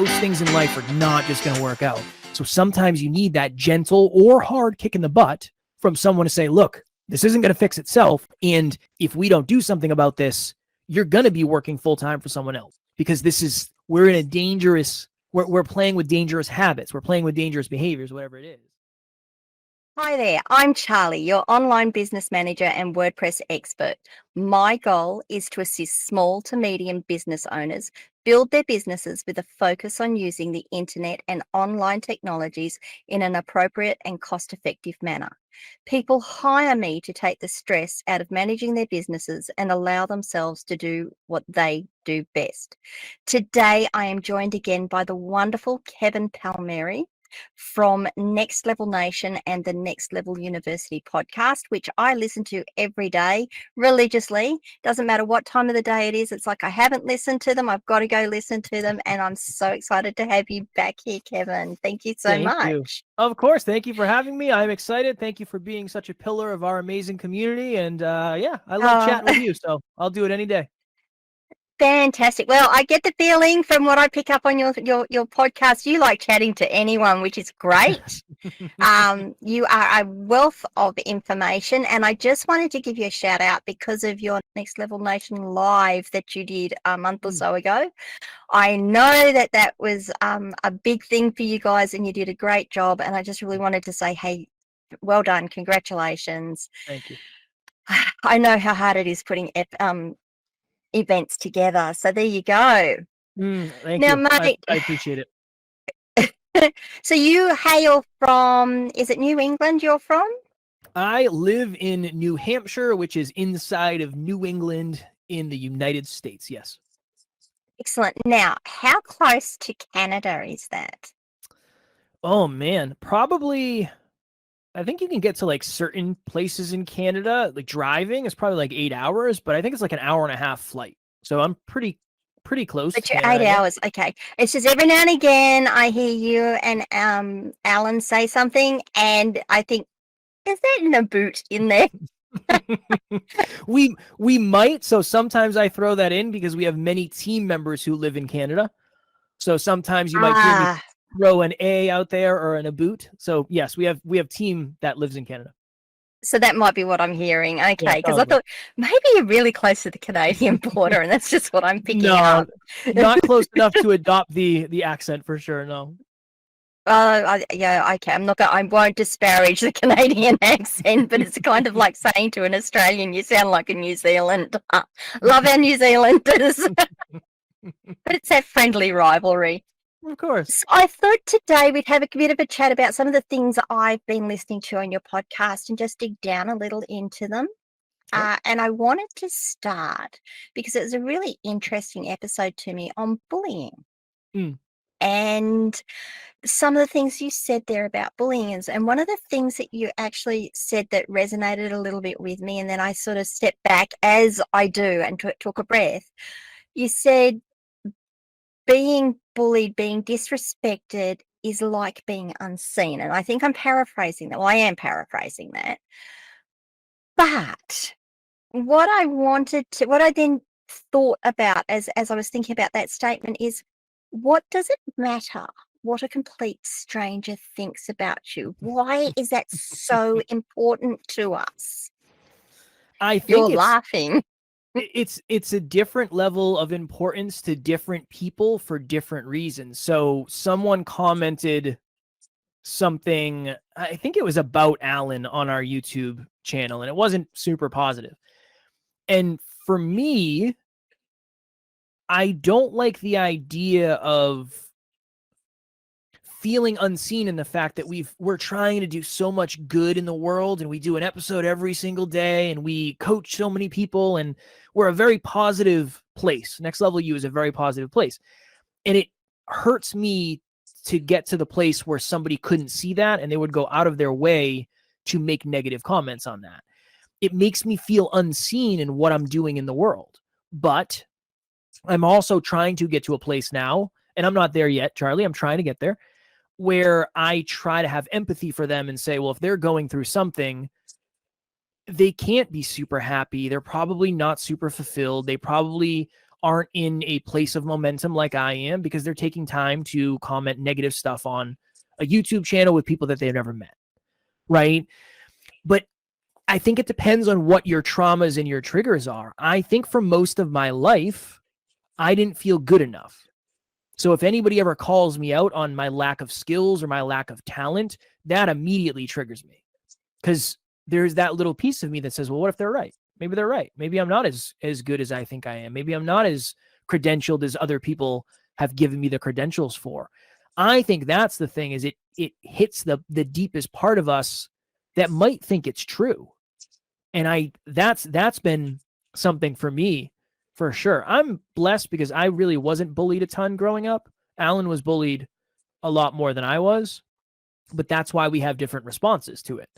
most things in life are not just going to work out. So sometimes you need that gentle or hard kick in the butt from someone to say, look, this isn't going to fix itself. And if we don't do something about this, you're going to be working full time for someone else, because we're in a dangerous, we're playing with dangerous habits. We're playing with dangerous behaviors, whatever it is. Hi there, I'm Charly, your online business manager and WordPress expert. My goal is to assist small to medium business owners build their businesses with a focus on using the internet and online technologies in an appropriate and cost-effective manner. People hire me to take the stress out of managing their businesses and allow themselves to do what they do best. Today, I am joined again by the wonderful Kevin Palmieri from Next Level Nation and the Next Level University podcast, which I listen to every day religiously. Doesn't matter what time of the day it is. It's like I haven't listened to them. I've got to go listen to them. And I'm so excited to have you back here, Kevin. Thank you so much. You. Of course. Thank you for having me. I'm excited. Thank you for being such a pillar of our amazing community. And yeah, I love chatting with you. So I'll do it any day. Fantastic. Well, I get the feeling from what I pick up on your podcast, you like chatting to anyone, which is great. You are a wealth of information, and I just wanted to give you a shout out because of your Next Level Nation live that you did a month or so ago. I know that was a big thing for you guys, and you did a great job. And I just really wanted to say, hey, well done, congratulations. Thank you. I know how hard it is putting events together, so there you go. Thank you. Mate, I appreciate it. So you hail from, is it New England you're from? I live in New Hampshire, which is inside of New England in the United States. Yes. Excellent. Now, how close to Canada is that? Oh man, probably, I think you can get to like certain places in Canada, like driving is probably like 8 hours, but I think it's like an hour and a half flight. So I'm pretty close. But you're 8 hours. Okay. It's just every now and again I hear you and Alan say something, and I think, is that a boot in there? we might. So sometimes I throw that in because we have many team members who live in Canada. So sometimes you might hear me throw an A out there or an a boot. So yes, we have team that lives in Canada. So that might be what I'm hearing. Okay, because I thought maybe you're really close to the Canadian border, and that's just what I'm picking up. Not close enough to adopt the accent for sure. No. Yeah, okay. I won't disparage the Canadian accent, but it's kind of like saying to an Australian, "You sound like a New Zealander." Love our New Zealanders, but it's that friendly rivalry. Of course. So I thought today we'd have a bit of a chat about some of the things I've been listening to on your podcast and just dig down a little into them. Sure. And I wanted to start because it was a really interesting episode to me on bullying. And some of the things you said there about bullying and one of the things that you actually said that resonated a little bit with me, and then I sort of stepped back as I do and took a breath. You said being bullied, being disrespected is like being unseen. And I think I'm paraphrasing that. Well, I am paraphrasing that. But what I then thought about as I was thinking about that statement is, what does it matter what a complete stranger thinks about you? Why is that so important to us? I think you're laughing. It's a different level of importance to different people for different reasons. So someone commented something, I think it was about Alan on our YouTube channel, and it wasn't super positive. And for me, I don't like the idea of feeling unseen in the fact that we're trying to do so much good in the world, and we do an episode every single day, and we coach so many people, and we're a very positive place. Next Level U is a very positive place. And it hurts me to get to the place where somebody couldn't see that and they would go out of their way to make negative comments on that. It makes me feel unseen in what I'm doing in the world. But I'm also trying to get to a place now, and I'm not there yet, Charlie, I'm trying to get there, where I try to have empathy for them and say, well, if they're going through something, they can't be super happy. They're probably not super fulfilled. They probably aren't in a place of momentum like I am because they're taking time to comment negative stuff on a YouTube channel with people that they've never met. Right. But I think it depends on what your traumas and your triggers are. I think for most of my life, I didn't feel good enough. So if anybody ever calls me out on my lack of skills or my lack of talent, that immediately triggers me because there's that little piece of me that says, well, what if they're right? Maybe they're right. Maybe I'm not as good as I think I am. Maybe I'm not as credentialed as other people have given me the credentials for. I think that's the thing is it hits the deepest part of us that might think it's true. And that's been something for me for sure. I'm blessed because I really wasn't bullied a ton growing up. Alan was bullied a lot more than I was, but that's why we have different responses to it.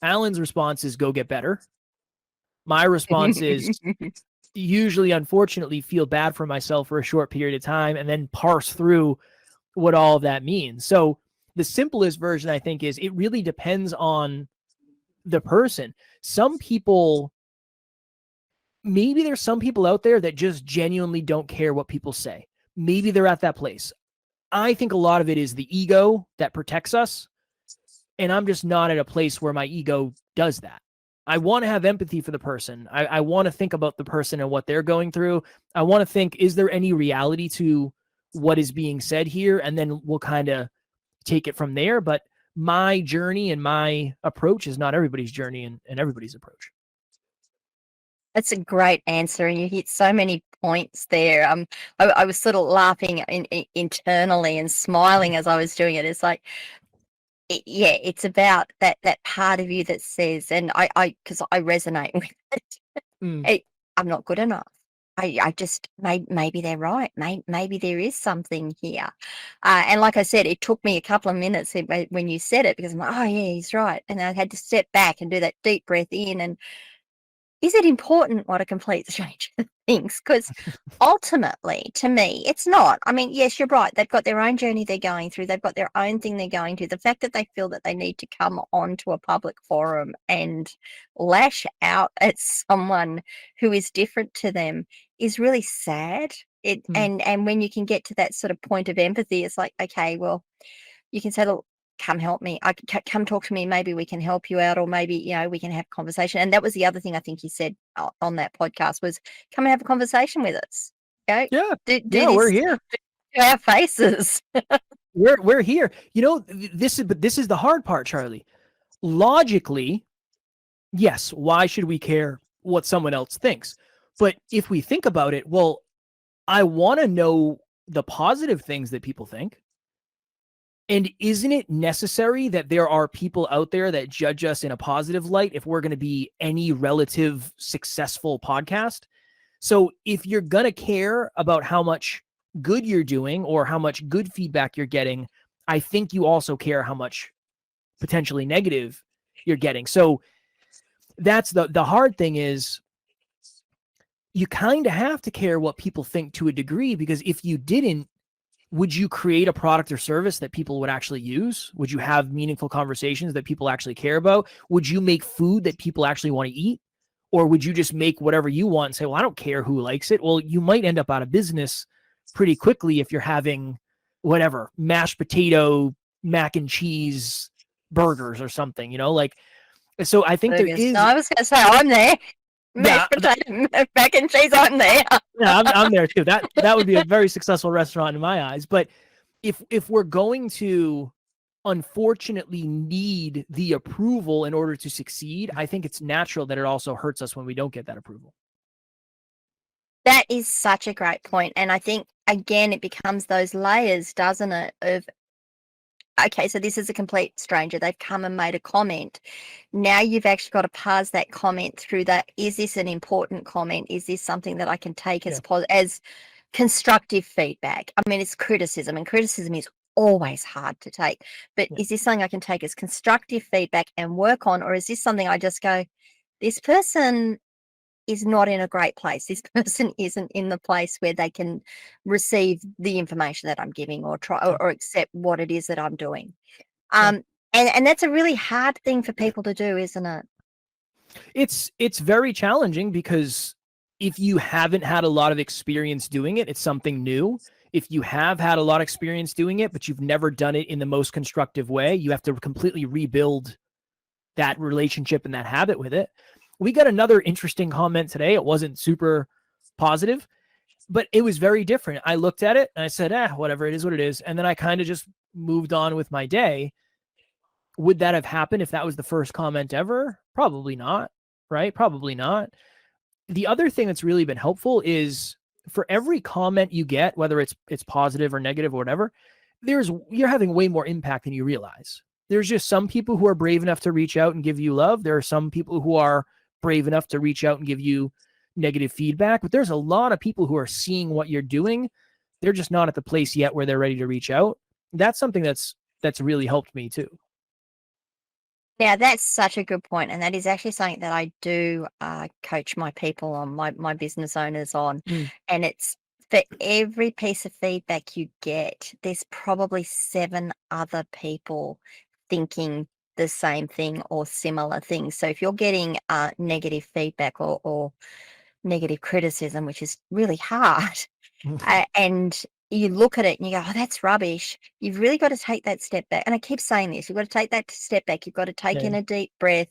Alan's response is go get better. My response is usually, unfortunately, feel bad for myself for a short period of time and then parse through what all of that means. So the simplest version, I think, is it really depends on the person. Some people, maybe there's some people out there that just genuinely don't care what people say. Maybe they're at that place. I think a lot of it is the ego that protects us. And I'm just not at a place where my ego does that. I want to have empathy for the person. I want to think about the person and what they're going through. I want to think, is there any reality to what is being said here? And then we'll kind of take it from there. But my journey and my approach is not everybody's journey and everybody's approach. That's a great answer, and you hit so many points there. I was sort of laughing internally and smiling as I was doing it. It's like, yeah, it's about that part of you that says, and because I resonate with it. I'm not good enough. I just maybe they're right. Maybe there is something here. And like I said, it took me a couple of minutes when you said it because I'm like, oh yeah, he's right, and I had to step back and do that deep breath in and. Is it important what a complete stranger thinks? Because ultimately, to me, it's not. I mean, yes, you're right. They've got their own journey they're going through. They've got their own thing they're going through. The fact that they feel that they need to come onto a public forum and lash out at someone who is different to them is really sad. And when you can get to that sort of point of empathy, it's like, okay, well, you can say, look, come help me. Come talk to me. Maybe we can help you out, or maybe, we can have a conversation. And that was the other thing I think you said on that podcast was come and have a conversation with us. Okay. Yeah, we're here. To our faces. we're here. This is the hard part, Charlie. Logically, yes, why should we care what someone else thinks? But if we think about it, well, I want to know the positive things that people think. And isn't it necessary that there are people out there that judge us in a positive light if we're going to be any relative successful podcast? So if you're going to care about how much good you're doing or how much good feedback you're getting, I think you also care how much potentially negative you're getting. So that's the hard thing is you kind of have to care what people think to a degree, because if you didn't, would you create a product or service that people would actually use? Would you have meaningful conversations that people actually care about? Would you make food that people actually want to eat? Or would you just make whatever you want and say, well, I don't care who likes it? Well, you might end up out of business pretty quickly if you're having whatever, mashed potato, mac and cheese burgers or something, so I think there is. No, I was going to say, I'm there. Mashed potato, mac and cheese, I'm there. Yeah, I'm there too. That would be a very successful restaurant in my eyes. But if we're going to unfortunately need the approval in order to succeed, I think it's natural that it also hurts us when we don't get that approval. That is such a great point. And I think, again, it becomes those layers, doesn't it, of, okay, so this is a complete stranger. They've come and made a comment. Now you've actually got to parse that comment through that. Is this an important comment? Is this something that I can take as constructive feedback? I mean, it's criticism, and criticism is always hard to take. But is this something I can take as constructive feedback and work on? Or is this something I just go, this person is not in a great place. This person isn't in the place where they can receive the information that I'm giving or try or accept what it is that I'm doing. And that's a really hard thing for people to do, isn't it? It's very challenging because if you haven't had a lot of experience doing it, it's something new. If you have had a lot of experience doing it, but you've never done it in the most constructive way, you have to completely rebuild that relationship and that habit with it. We got another interesting comment today. It wasn't super positive, but it was very different. I looked at it and I said, whatever, it is what it is. And then I kind of just moved on with my day. Would that have happened if that was the first comment ever? Probably not, right? Probably not. The other thing that's really been helpful is for every comment you get, whether it's positive or negative or whatever, you're having way more impact than you realize. There's just some people who are brave enough to reach out and give you love. There are some people who are brave enough to reach out and give you negative feedback, but there's a lot of people who are seeing what you're doing. They're just not at the place yet where they're ready to reach out. That's something that's really helped me too. Now, that's such a good point, and that is actually something that I do coach my people on, my business owners on, and it's for every piece of feedback you get, there's probably 7 other people thinking the same thing or similar things. So if you're getting negative feedback or negative criticism, which is really hard, and you look at it and you go, oh, that's rubbish. You've really got to take that step back. And I keep saying this, you've got to take that step back. You've got to take in a deep breath.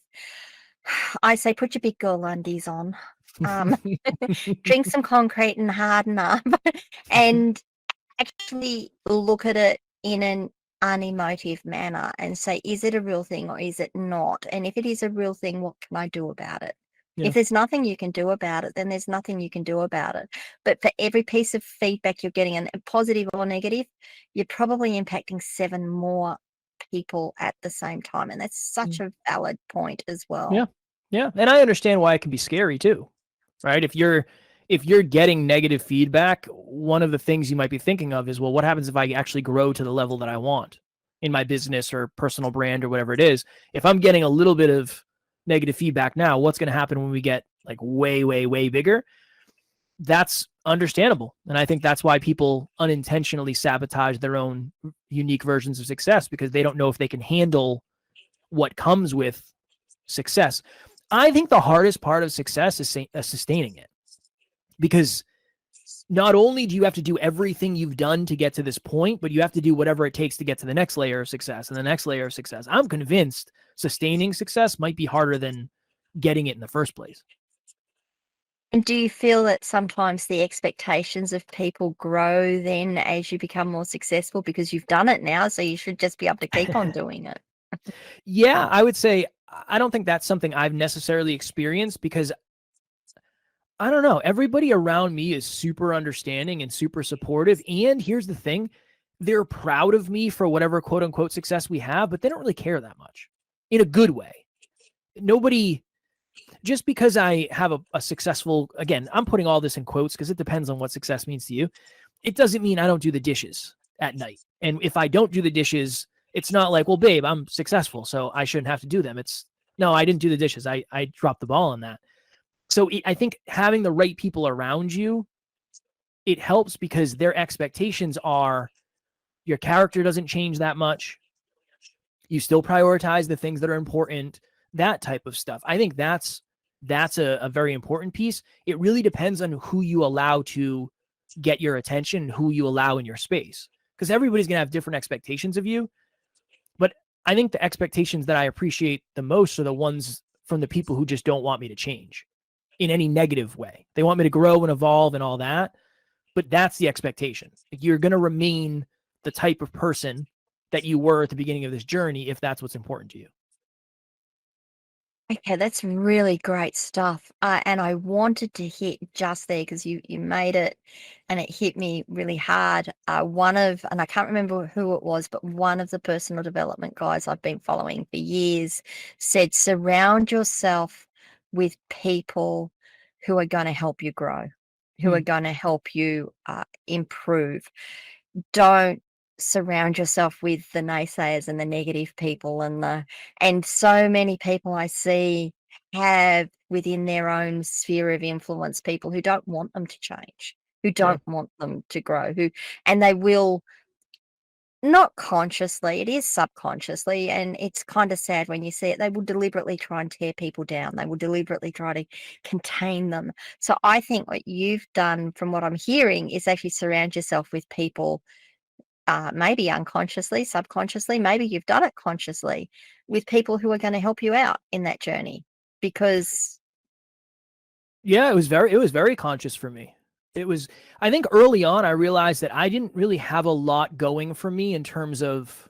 I say, put your big girl undies on, drink some concrete and harden up, and actually look at it in an unemotive manner and say, is it a real thing or is it not? And if it is a real thing, what can I do about it? Yeah. If there's nothing you can do about it, then there's nothing you can do about it. But for every piece of feedback you're getting, and positive or negative, you're probably impacting 7 more people at the same time. And that's such a valid point as well. Yeah. Yeah. And I understand why it can be scary too, right? If you're getting negative feedback, one of the things you might be thinking of is, well, what happens if I actually grow to the level that I want in my business or personal brand or whatever it is? If I'm getting a little bit of negative feedback now, what's going to happen when we get like way, way, way bigger? That's understandable. And I think that's why people unintentionally sabotage their own unique versions of success, because they don't know if they can handle what comes with success. I think the hardest part of success is sustaining it, because not only do you have to do everything you've done to get to this point, but you have to do whatever it takes to get to the next layer of success and the next layer of success. I'm convinced sustaining success might be harder than getting it in the first place. And do you feel that sometimes the expectations of people grow then as you become more successful because you've done it now, so you should just be able to keep on doing it? Yeah, I would say I don't think that's something I've necessarily experienced, because I don't know, everybody around me is super understanding and super supportive. And here's the thing, they're proud of me for whatever quote unquote success we have, but they don't really care that much in a good way. Nobody, just because I have a successful, again, I'm putting all this in quotes because it depends on what success means to you. It doesn't mean I don't do the dishes at night. And if I don't do the dishes, it's not like, well, babe, I'm successful, so I shouldn't have to do them. It's, no, I didn't do the dishes. I dropped the ball on that. So I think having the right people around you, it helps, because their expectations are your character doesn't change that much. You still prioritize the things that are important, that type of stuff. I think that's a very important piece. It really depends on who you allow to get your attention, who you allow in your space, because everybody's going to have different expectations of you. But I think the expectations that I appreciate the most are the ones from the people who just don't want me to change in any negative way. They want me to grow and evolve and all that, but that's the expectation. Like, you're going to remain the type of person that you were at the beginning of this journey if that's what's important to you. Okay, that's really great stuff. And I wanted to hit just there because you made it and it hit me really hard. And I can't remember who it was, but one of the personal development guys I've been following for years said, surround yourself with people who are going to help you grow, who are going to help you improve. Don't surround yourself with the naysayers and the negative people, and so many people I see have within their own sphere of influence people who don't want them to change, who don't want them to grow, and they will Not consciously, it is subconsciously, and it's kind of sad when you see it. They will deliberately try and tear people down. They will deliberately try to contain them. So I think what you've done, from what I'm hearing, is actually surround yourself with people, maybe unconsciously, subconsciously, maybe you've done it consciously, with people who are going to help you out in that journey. Because Yeah, it was very conscious for me. It was, I think early on, I realized that I didn't really have a lot going for me in terms of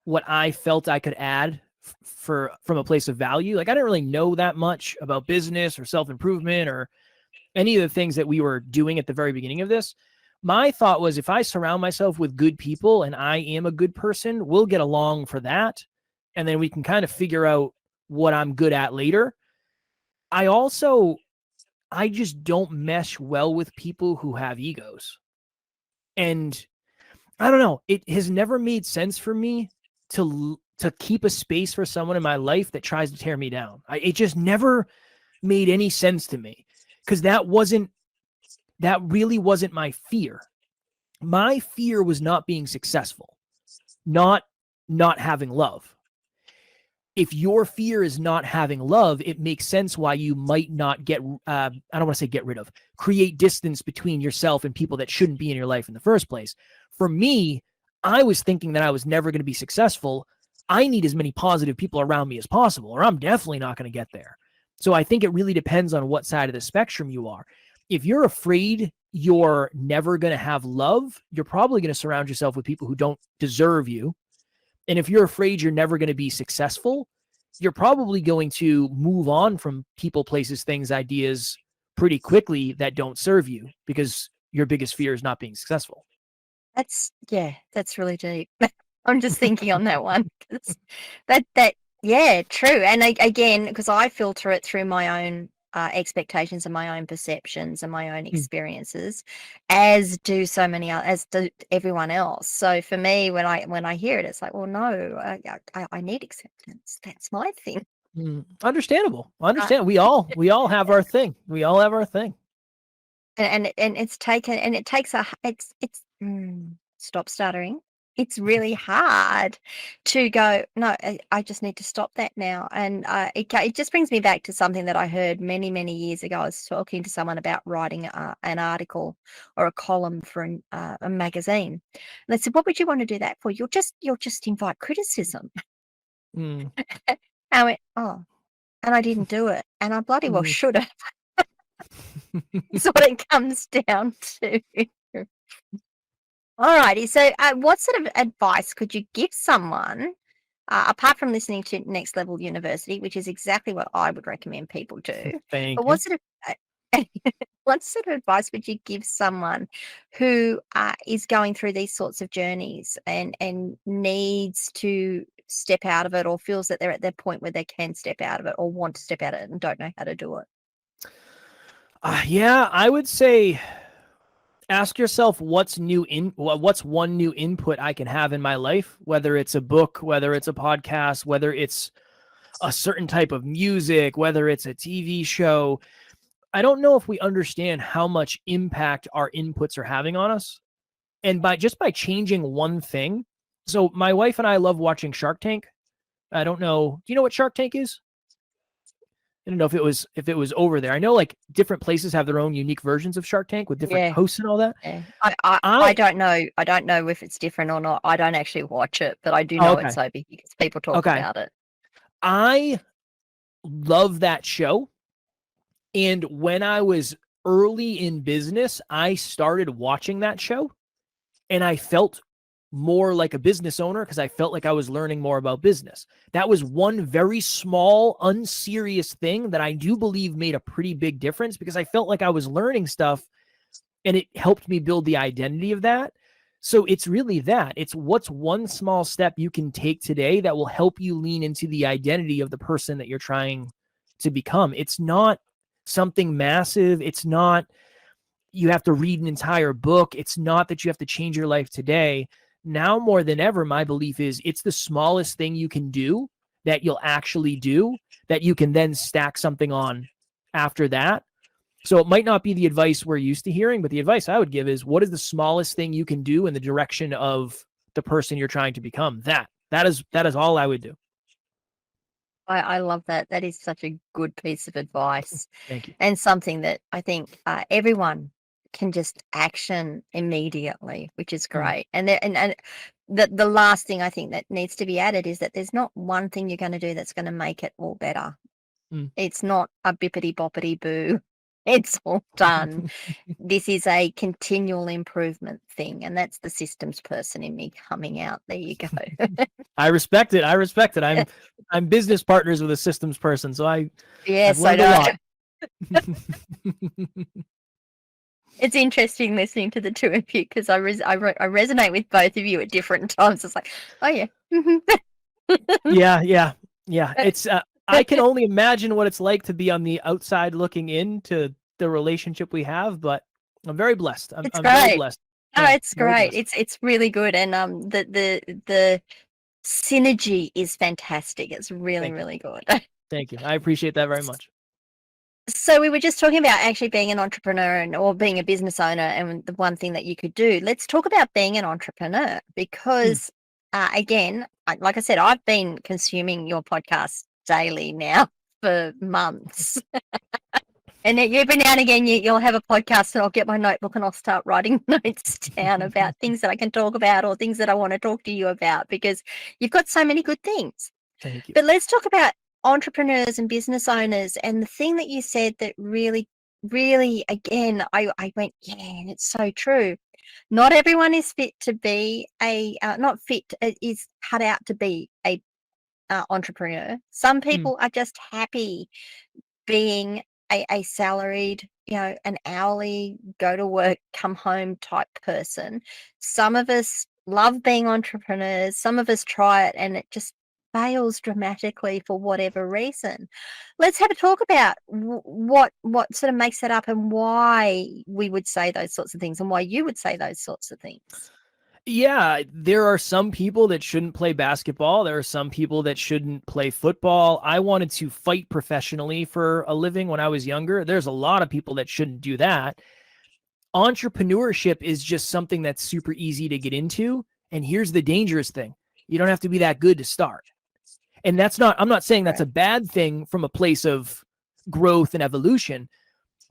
what I felt I could add from a place of value. Like I didn't really know that much about business or self-improvement or any of the things that we were doing at the very beginning of this. My thought was if I surround myself with good people and I am a good person, we'll get along for that. And then we can kind of figure out what I'm good at later. I just don't mesh well with people who have egos. And I don't know, it has never made sense for me to keep a space for someone in my life that tries to tear me down. It just never made any sense to me because that really wasn't my fear. My fear was not being successful, not having love. If your fear is not having love, it makes sense why you might not I don't want to say get rid of, create distance between yourself and people that shouldn't be in your life in the first place. For me, I was thinking that I was never going to be successful. I need as many positive people around me as possible, or I'm definitely not going to get there. So I think it really depends on what side of the spectrum you are. If you're afraid you're never going to have love, you're probably going to surround yourself with people who don't deserve you. And if you're afraid you're never going to be successful, you're probably going to move on from people, places, things, ideas pretty quickly that don't serve you because your biggest fear is not being successful. that's really deep. I'm just thinking on that one. Yeah, true. And again, because I filter it through my own expectations and my own perceptions and my own experiences, as do as do everyone else. So for me, when I hear it, it's like, well, no, I need acceptance. That's my thing. Understandable. Understand. We all have our thing. We all have our thing. And it's taken, and it takes stop stuttering. It's really hard to go, no, I just need to stop that now. And it just brings me back to something that I heard many, many years ago. I was talking to someone about writing an article or a column for a magazine. And they said, what would you want to do that for? You'll just invite criticism. I went, oh, and I didn't do it. And I bloody well should have. That's what it comes down to. All righty. So, what sort of advice could you give someone, apart from listening to Next Level University, which is exactly what I would recommend people do? Thank But you. what sort of advice would you give someone who is going through these sorts of journeys and needs to step out of it, or feels that they're at that point where they can step out of it or want to step out of it and don't know how to do it? Yeah, I would say ask yourself what's one new input I can have in my life, whether it's a book, whether it's a podcast, whether it's a certain type of music, whether it's a TV show. I don't know if we understand how much impact our inputs are having on us. And by changing one thing. So my wife and I love watching Shark Tank. I don't know. Do you know what Shark Tank is? I don't know if it was over there. I know like different places have their own unique versions of Shark Tank with different hosts and all that. Yeah. I don't know. I don't know if it's different or not. I don't actually watch it, but I do know it's so big because people talk about it. I love that show. And when I was early in business, I started watching that show and I felt more like a business owner because I felt like I was learning more about business. That was one very small, unserious thing that I do believe made a pretty big difference because I felt like I was learning stuff and it helped me build the identity of that. So it's really that. It's what's one small step you can take today that will help you lean into the identity of the person that you're trying to become. It's not something massive. It's not you have to read an entire book. It's not that you have to change your life today. Now more than ever, my belief is it's the smallest thing you can do that you'll actually do that you can then stack something on after that. So it might not be the advice we're used to hearing, but the advice I would give is what is the smallest thing you can do in the direction of the person you're trying to become. That is all I would do. I love that. That is such a good piece of advice. Thank you. And something that I think everyone can just action immediately, which is great. And the last thing I think that needs to be added is that there's not one thing you're going to do that's going to make it all better. It's not a bippity boppity boo. It's all done. This is a continual improvement thing, and that's the systems person in me coming out. There you go. I respect it. I'm business partners with a systems person, so I've learned a lot. It's interesting listening to the two of you because I resonate with both of you at different times. It's like, oh yeah, yeah. It's I can only imagine what it's like to be on the outside looking into the relationship we have, but I'm very blessed. I'm very blessed. Oh, it's great. It's really good, and the synergy is fantastic. It's really good. Thank you. I appreciate that very much. So we were just talking about actually being an entrepreneur or being a business owner, and the one thing that you could do. Let's talk about being an entrepreneur because, again, like I said, I've been consuming your podcast daily now for months. And every now and again, you'll have a podcast and I'll get my notebook and I'll start writing notes down about things that I can talk about or things that I want to talk to you about because you've got so many good things. Thank you. But let's talk about entrepreneurs and business owners. And the thing that you said that really, again, I went, yeah, and it's so true. Not everyone is fit to be is cut out to be a entrepreneur. Some people are just happy being a salaried, an hourly, go to work, come home type person. Some of us love being entrepreneurs. Some of us try it and it just fails dramatically for whatever reason. Let's have a talk about what sort of makes that up and why we would say those sorts of things and why you would say those sorts of things. Yeah, there are some people that shouldn't play basketball. There are some people that shouldn't play football. I wanted to fight professionally for a living when I was younger. There's a lot of people that shouldn't do that. Entrepreneurship is just something that's super easy to get into. And here's the dangerous thing. You don't have to be that good to start. And I'm not saying that's a bad thing from a place of growth and evolution,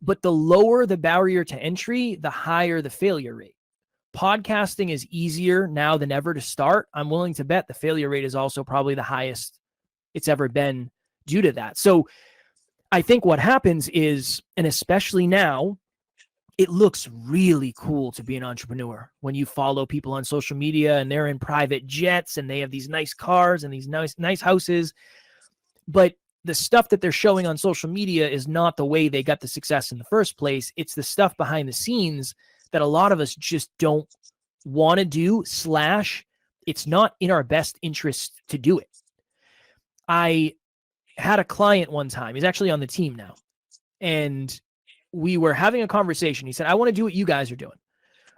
but the lower the barrier to entry, the higher the failure rate. Podcasting is easier now than ever to start. I'm willing to bet the failure rate is also probably the highest it's ever been due to that. So I think what happens is, and especially now, it looks really cool to be an entrepreneur when you follow people on social media and they're in private jets and they have these nice cars and these nice houses. But the stuff that they're showing on social media is not the way they got the success in the first place. It's the stuff behind the scenes that a lot of us just don't want to do, / it's not in our best interest to do it. I had a client one time, he's actually on the team now, and we were having a conversation. He said, I want to do what you guys are doing.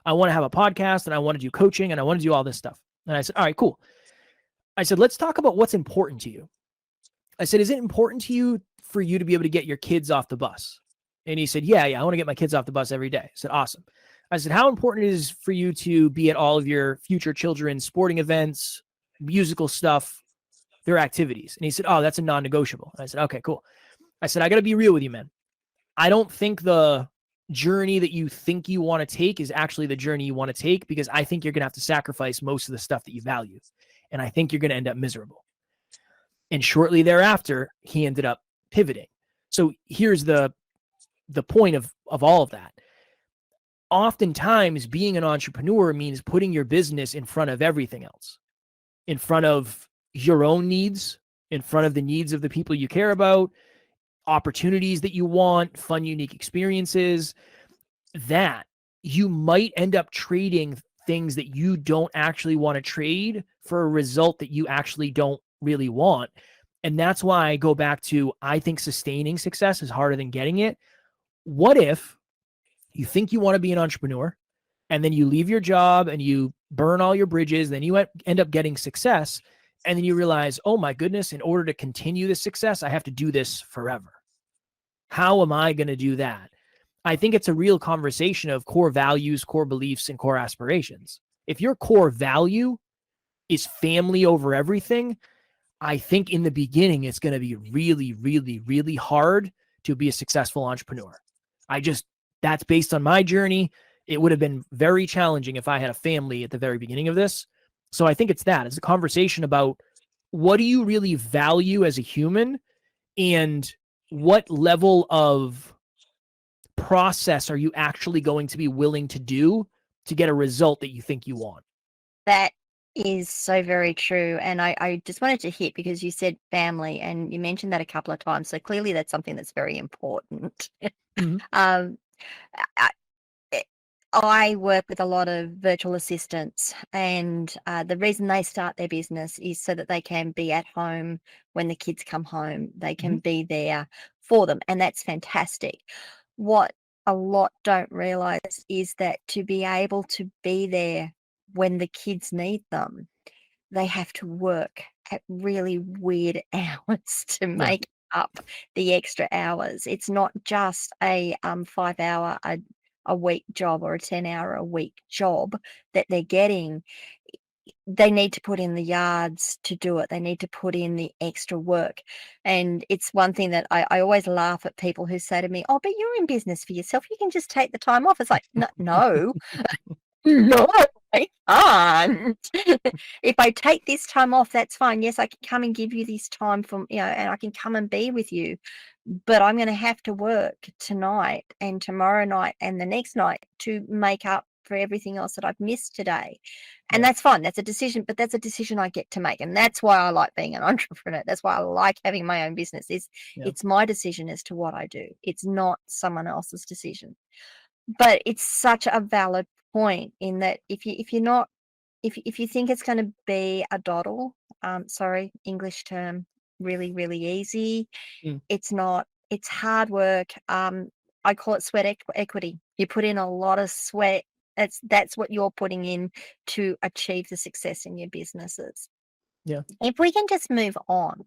I want to have a podcast and I want to do coaching and I want to do all this stuff. And I said, all right, cool. I said, let's talk about what's important to you. I said, is it important to you for you to be able to get your kids off the bus? And he said, yeah, I want to get my kids off the bus every day. I said, awesome. I said, how important it is for you to be at all of your future children's sporting events, musical stuff, their activities? And he said, oh, that's a non-negotiable. And I said, okay, cool. I said, I got to be real with you, man. I don't think the journey that you think you want to take is actually the journey you want to take, because I think you're going to have to sacrifice most of the stuff that you value. And I think you're going to end up miserable. And shortly thereafter, he ended up pivoting. So here's the point of all of that. Oftentimes, being an entrepreneur means putting your business in front of everything else, in front of your own needs, in front of the needs of the people you care about, opportunities that you want, fun, unique experiences, that you might end up trading things that you don't actually want to trade for a result that you actually don't really want. And that's why I go back to, I think sustaining success is harder than getting it. What if you think you want to be an entrepreneur and then you leave your job and you burn all your bridges, then you end up getting success, and then you realize, oh my goodness, in order to continue this success, I have to do this forever. How am I going to do that? I think it's a real conversation of core values, core beliefs, and core aspirations. If your core value is family over everything, I think in the beginning, it's going to be really, really, really hard to be a successful entrepreneur. That's based on my journey. It would have been very challenging if I had a family at the very beginning of this. So I think it's a conversation about what do you really value as a human and what level of process are you actually going to be willing to do to get a result that you think you want? That is so very true. And I just wanted to hit because you said family and you mentioned that a couple of times. So clearly that's something that's very important. Mm-hmm. um, I, I work with a lot of virtual assistants, and the reason they start their business is so that they can be at home when the kids come home. They can be there for them, and that's fantastic. What a lot don't realize is that to be able to be there when the kids need them, they have to work at really weird hours to Yeah. make up the extra hours. It's not just a 5 hour a week job or a 10 hour a week job that they're getting. They need to put in the yards to do it. They need to put in the extra work. And it's one thing that I always laugh at people who say to me, oh, but you're in business for yourself. You can just take the time off. It's like, no, no, no, I can't. If I take this time off, that's fine. Yes, I can come and give you this time from, and I can come and be with you. But I'm going to have to work tonight and tomorrow night and the next night to make up for everything else that I've missed today. And that's fine. That's a decision, but that's a decision I get to make. And that's why I like being an entrepreneur. That's why I like having my own business. It's my decision as to what I do. It's not someone else's decision. But it's such a valid point in that if you think it's going to be a doddle, sorry, English term, really, really easy. It's not. It's hard work. I call it sweat equity. You put in a lot of sweat. That's what you're putting in to achieve the success in your businesses. Yeah. If we can just move on,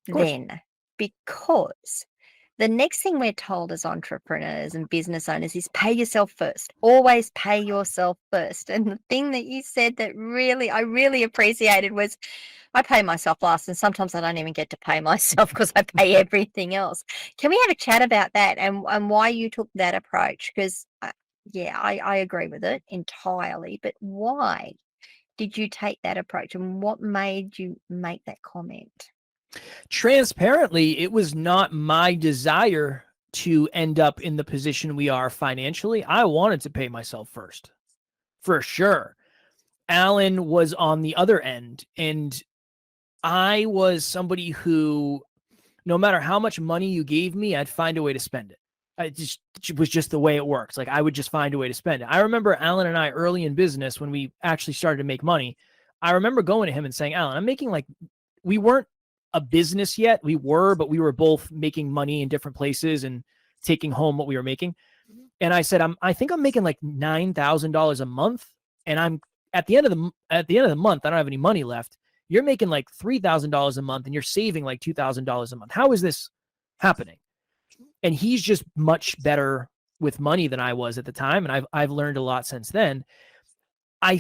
then, because the next thing we're told as entrepreneurs and business owners is pay yourself first. Always pay yourself first. And the thing that you said that I really appreciated was I pay myself last, and sometimes I don't even get to pay myself because I pay everything else. Can we have a chat about that and why you took that approach? Because, I agree with it entirely. But why did you take that approach and what made you make that comment? Transparently, it was not my desire to end up in the position we are financially. I wanted to pay myself first, for sure. Alan was on the other end, and I was somebody who, no matter how much money you gave me, I'd find a way to spend it. It was just the way it works. Like, I would just find a way to spend it. I remember Alan and I early in business, when we actually started to make money, I remember going to him and saying, Alan, I'm making we weren't a business yet. We were, but we were both making money in different places and taking home what we were making. And I said, I think I'm making like $9,000 a month. And I'm at the end of the month, I don't have any money left. You're making like $3,000 a month and you're saving like $2,000 a month. How is this happening? And he's just much better with money than I was at the time. And I've learned a lot since then. I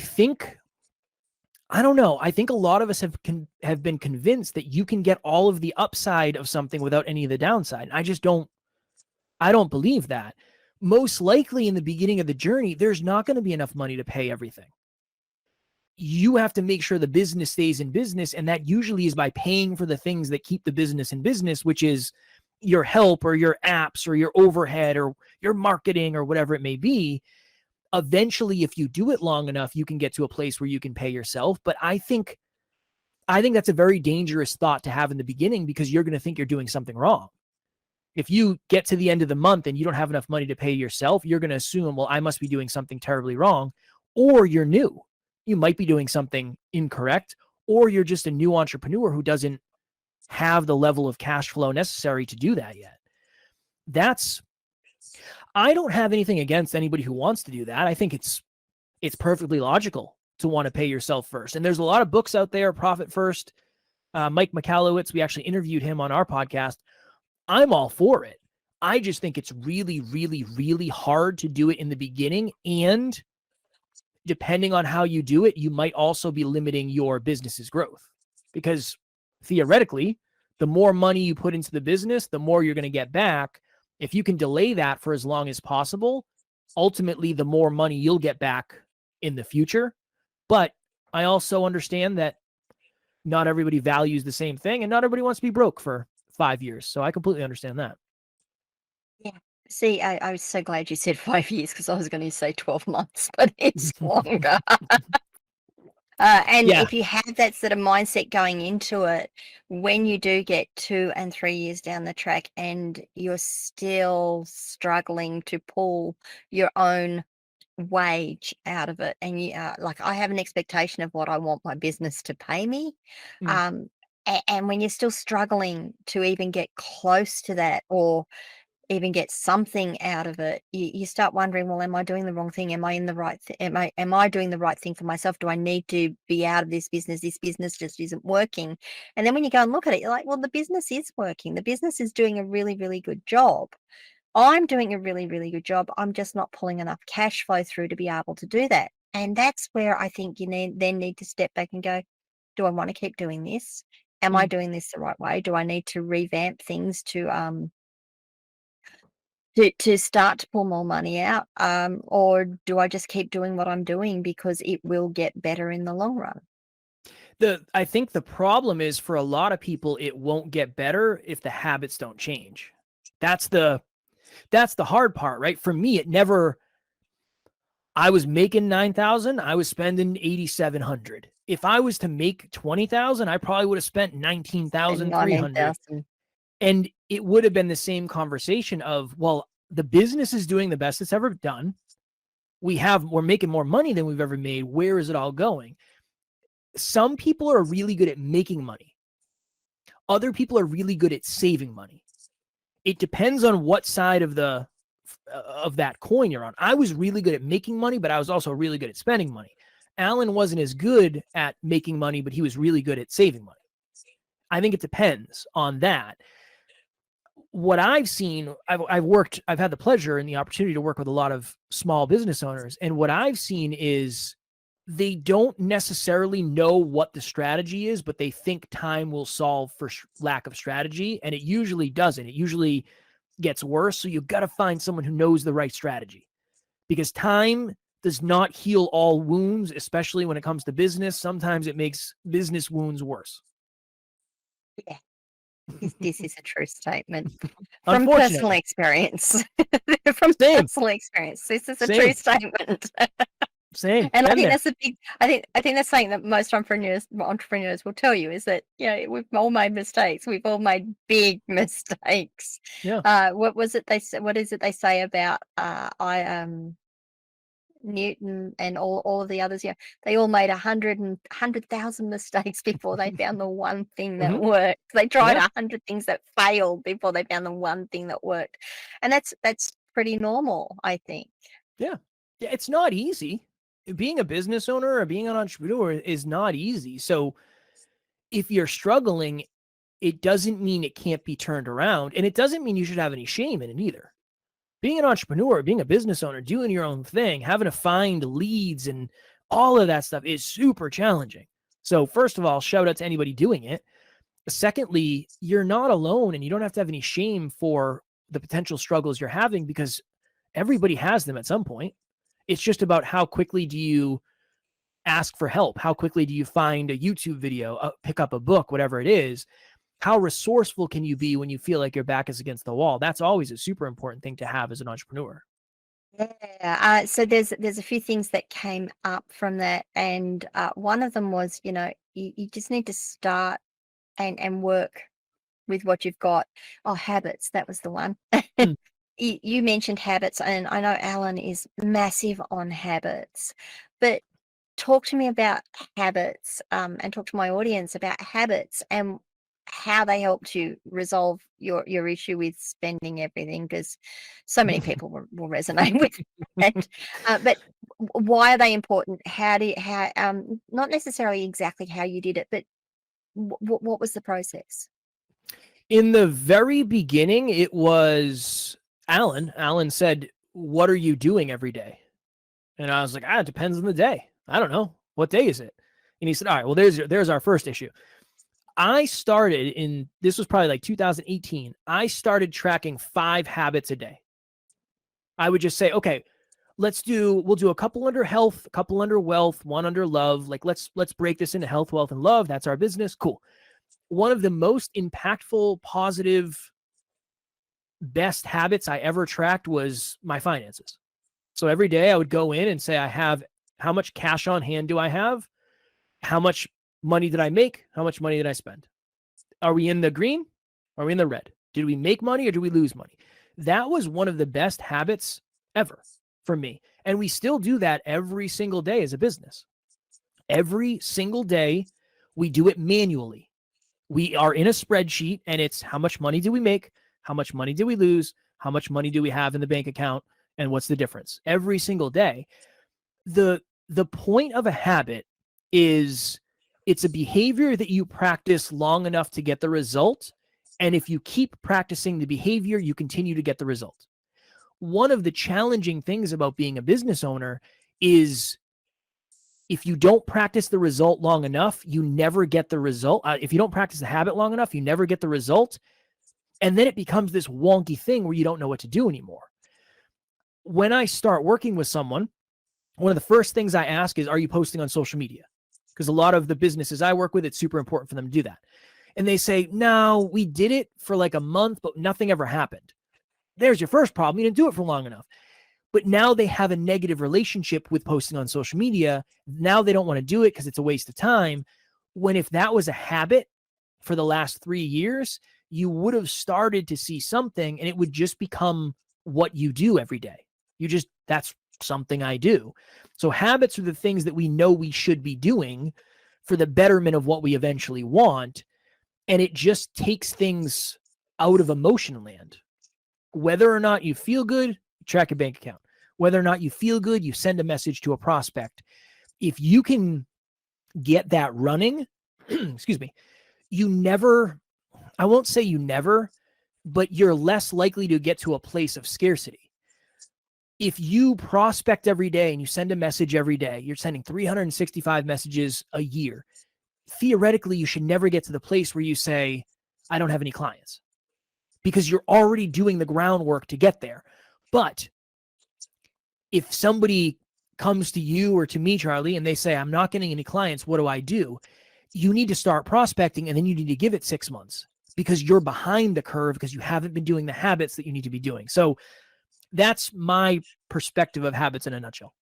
don't know. I think a lot of us have been convinced that you can get all of the upside of something without any of the downside. And I don't believe that. Most likely in the beginning of the journey, there's not going to be enough money to pay everything. You have to make sure the business stays in business. And that usually is by paying for the things that keep the business in business, which is your help or your apps or your overhead or your marketing or whatever it may be. Eventually, if you do it long enough, you can get to a place where you can pay yourself. But I think that's a very dangerous thought to have in the beginning, because you're going to think you're doing something wrong. If you get to the end of the month and you don't have enough money to pay yourself, you're going to assume, well, I must be doing something terribly wrong, or you're new. You might be doing something incorrect, or you're just a new entrepreneur who doesn't have the level of cash flow necessary to do that yet. I don't have anything against anybody who wants to do that. I think it's perfectly logical to want to pay yourself first. And there's a lot of books out there, Profit First. Mike Michalowicz, we actually interviewed him on our podcast. I'm all for it. I just think it's really, really, really hard to do it in the beginning. And depending on how you do it, you might also be limiting your business's growth, because theoretically, the more money you put into the business, the more you're going to get back. If you can delay that for as long as possible, ultimately, the more money you'll get back in the future. But I also understand that not everybody values the same thing, and not everybody wants to be broke for 5 years. So I completely understand that. Yeah. See, I was so glad you said 5 years, because I was going to say 12 months, but it's longer. And Yeah. if you have that sort of mindset going into it, when you do get 2 and 3 years down the track and you're still struggling to pull your own wage out of it, and you like, I have an expectation of what I want my business to pay me, Mm. um, and when you're still struggling to even get close to that, or even get something out of it, you start wondering, well, am I doing the wrong thing? Am I in the right am I doing the right thing for myself? Do I need to be out of this business? This business just isn't working. And then when you go and look at it, you're like, well, the business is working. The business is doing a really, really good job. I'm doing a really, really good job. I'm just not pulling enough cash flow through to be able to do that. And that's where I think you need to step back and go, do I want to keep doing this? Am I Mm. doing this the right way? Do I need to revamp things to start to pull more money out, or do I just keep doing what I'm doing because it will get better in the long run? I think the problem is, for a lot of people, it won't get better if the habits don't change. That's the hard part, right? For me, it never. I was making 9,000. I was spending 8,700. If I was to make 20,000, I probably would have spent And 19,300. 19,000. And it would have been the same conversation of, well, the business is doing the best it's ever done. We're making more money than we've ever made. Where is it all going? Some people are really good at making money. Other people are really good at saving money. It depends on what side of that coin you're on. I was really good at making money, but I was also really good at spending money. Alan wasn't as good at making money, but he was really good at saving money. I think it depends on that. What I've seen, I've had the pleasure and the opportunity to work with a lot of small business owners. And what I've seen is they don't necessarily know what the strategy is, but they think time will solve for lack of strategy. And it usually doesn't. It usually gets worse. So you've got to find someone who knows the right strategy, because time does not heal all wounds, especially when it comes to business. Sometimes it makes business wounds worse. Yeah, this is a true statement from Unfortunately. personal experience. From Same. personal experience, this is a Same. true statement. Same. And I Been think there. that's a big. I think that's something that most entrepreneurs will tell you, is that, we've all made mistakes. We've all made big mistakes. Yeah. What was it they say? What is it they say about Newton and all of the others? Yeah, they all made 100,000 mistakes before they found the one thing that Mhm. worked. They tried Yeah. 100 things that failed before they found the one thing that worked, and that's pretty normal, I think. Yeah. Yeah. It's not easy. Being a business owner or being an entrepreneur is not easy. So if you're struggling, it doesn't mean it can't be turned around. And it doesn't mean you should have any shame in it either. Being an entrepreneur, being a business owner, doing your own thing, having to find leads and all of that stuff is super challenging. So first of all, shout out to anybody doing it. Secondly, you're not alone, and you don't have to have any shame for the potential struggles you're having, because everybody has them at some point. It's just about how quickly do you ask for help? How quickly do you find a YouTube video, pick up a book, whatever it is? How resourceful can you be when you feel like your back is against the wall? That's always a super important thing to have as an entrepreneur. Yeah. So there's a few things that came up from that, and one of them was, you just need to start and work with what you've got. Oh, habits, that was the one. Mm. You mentioned habits, and I know Alan is massive on habits, but talk to me about habits, and talk to my audience about habits and how they help to resolve your issue with spending everything, because so many people will resonate with that. But why are they important? How not necessarily exactly how you did it, but what was the process? In the very beginning, it was Alan. Alan said, "What are you doing every day?" And I was like, it depends on the day. I don't know. What day is it? And he said, all right, well, there's our first issue. I started this was probably like 2018. I started tracking 5 habits a day. I would just say, okay, we'll do a couple under health, a couple under wealth, one under love. Like let's break this into health, wealth, and love. That's our business. Cool. One of the most impactful, positive, best habits I ever tracked was my finances. So every day I would go in and say, how much cash on hand do I have? How much money did I make? How much money did I spend? Are we in the green? Are we in the red? Did we make money or did we lose money? That was one of the best habits ever for me. And we still do that every single day as a business. Every single day, we do it manually. We are in a spreadsheet and it's how much money do we make? How much money do we lose? How much money do we have in the bank account? And what's the difference? Every single day. The point of a habit is it's a behavior that you practice long enough to get the result. And if you keep practicing the behavior, you continue to get the result. One of the challenging things about being a business owner is if you don't practice the result long enough, you never get the result. If you don't practice the habit long enough, you never get the result. And then it becomes this wonky thing where you don't know what to do anymore. When I start working with someone, one of the first things I ask is, are you posting on social media? Because a lot of the businesses I work with, it's super important for them to do that. And they say, no, we did it for like a month, but nothing ever happened. There's your first problem. You didn't do it for long enough. But now they have a negative relationship with posting on social media. Now they don't want to do it because it's a waste of time. When if that was a habit for the last 3 years, you would have started to see something and it would just become what you do every day. That's something I do. So habits are the things that we know we should be doing for the betterment of what we eventually want. And it just takes things out of emotion land. Whether or not you feel good, track your bank account. Whether or not you feel good, you send a message to a prospect. If you can get that running, excuse me, I won't say you never, but you're less likely to get to a place of scarcity. If you prospect every day and you send a message every day, you're sending 365 messages a year. Theoretically, you should never get to the place where you say, I don't have any clients, because you're already doing the groundwork to get there. But if somebody comes to you or to me, Charlie, and they say, I'm not getting any clients, what do I do? You need to start prospecting, and then you need to give it 6 months because you're behind the curve because you haven't been doing the habits that you need to be doing. So that's my perspective of habits in a nutshell.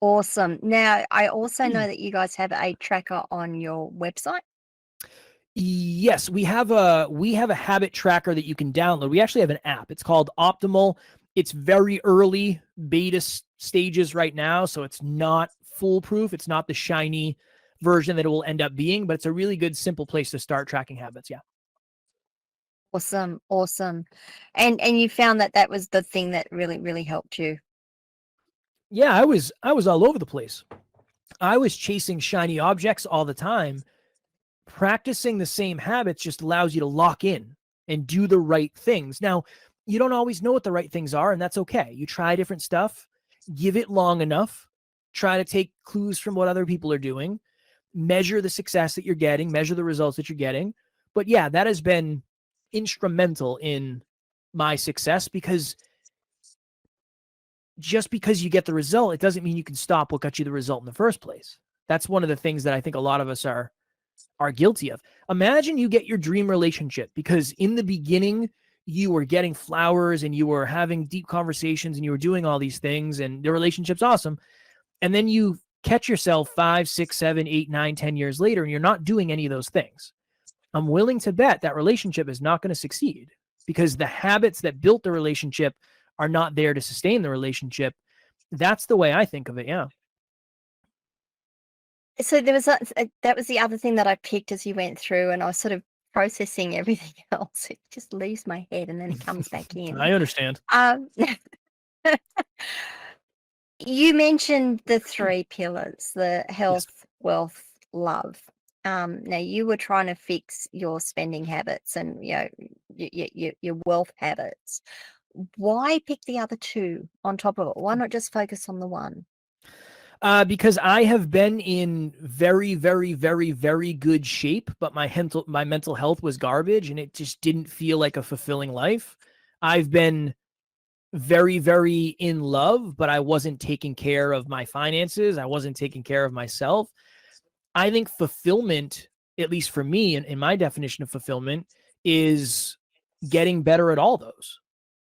Awesome. Now, I also know that you guys have a tracker on your website. Yes, we have a habit tracker that you can download. We actually have an app. It's called Optimal. It's very early beta stages right now, so it's not foolproof. It's not the shiny version that it will end up being, but it's a really good, simple place to start tracking habits. Yeah. Awesome. And you found that was the thing that really helped you. Yeah, I was all over the place. I was chasing shiny objects all the time. Practicing the same habits just allows you to lock in and do the right things. Now, you don't always know what the right things are, and that's okay. You try different stuff, give it long enough, try to take clues from what other people are doing, measure the success that you're getting, measure the results that you're getting. But yeah, that has been instrumental in my success, because just because you get the result, it doesn't mean you can stop what got you the result in the first place. That's one of the things that I think a lot of us are guilty of. Imagine you get your dream relationship because in the beginning you were getting flowers and you were having deep conversations and you were doing all these things and the relationship's awesome. And then you catch yourself 5, 6, 7, 8, 9, 10 years later and you're not doing any of those things. I'm willing to bet that relationship is not going to succeed because the habits that built the relationship are not there to sustain the relationship. That's the way I think of it. Yeah. So there was that was the other thing that I picked as you went through, and I was sort of processing everything else. It just leaves my head and then it comes back in. I understand. You mentioned the 3 pillars: the health, wealth, love. Now you were trying to fix your spending habits and your wealth habits. why pick the other two on top of it? Why not just focus on the one? Because I have been in very, very, very, very good shape, but my mental health was garbage, and it just didn't feel like a fulfilling life. I've been very, very in love, but I wasn't taking care of my finances. I wasn't taking care of myself. I think fulfillment, at least for me, in my definition of fulfillment, is getting better at all those.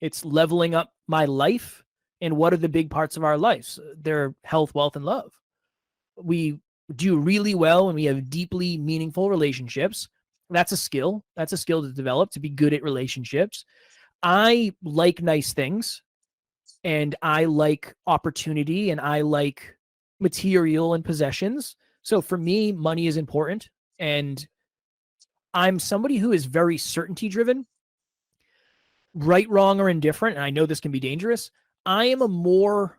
It's leveling up my life. And what are the big parts of our lives? They're health, wealth, and love. We do really well when we have deeply meaningful relationships. That's a skill. That's a skill to develop, to be good at relationships. I like nice things, and I like opportunity, and I like material and possessions. So for me, money is important. And I'm somebody who is very certainty driven, right, wrong, or indifferent. And I know this can be dangerous. I'm more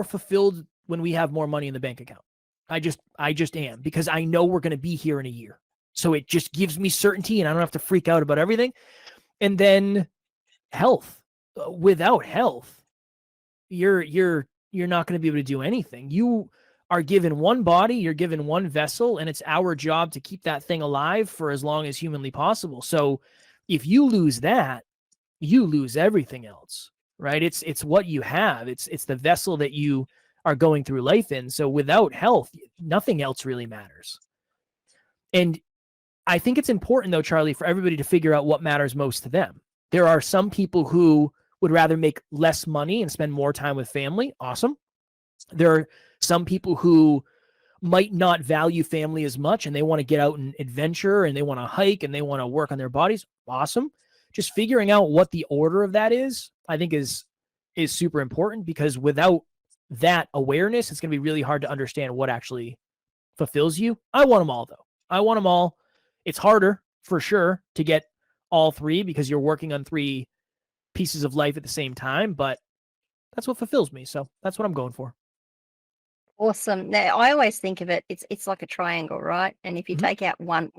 fulfilled when we have more money in the bank account. I just am, because I know we're going to be here in a year. So it just gives me certainty, and I don't have to freak out about everything. And then health. Without health, you're not going to be able to do anything. You are given one body, you're given one vessel, and it's our job to keep that thing alive for as long as humanly possible. So if you lose that, you lose everything else, right? It's what you have. It's the vessel that you are going through life in. So without health, nothing else really matters. And I think it's important, though, Charly, for everybody to figure out what matters most to them. There are some people who would rather make less money and spend more time with family. Awesome. There are some people who might not value family as much, and they want to get out and adventure, and they want to hike, and they want to work on their bodies. Awesome. Just figuring out what the order of that is, I think is super important, because without that awareness, it's going to be really hard to understand what actually fulfills you. I want them all, though. I want them all. It's harder for sure to get all three, because you're working on three pieces of life at the same time, but that's what fulfills me. So that's what I'm going for. Awesome. Now, I always think of it, it's like a triangle, right? And if you take out one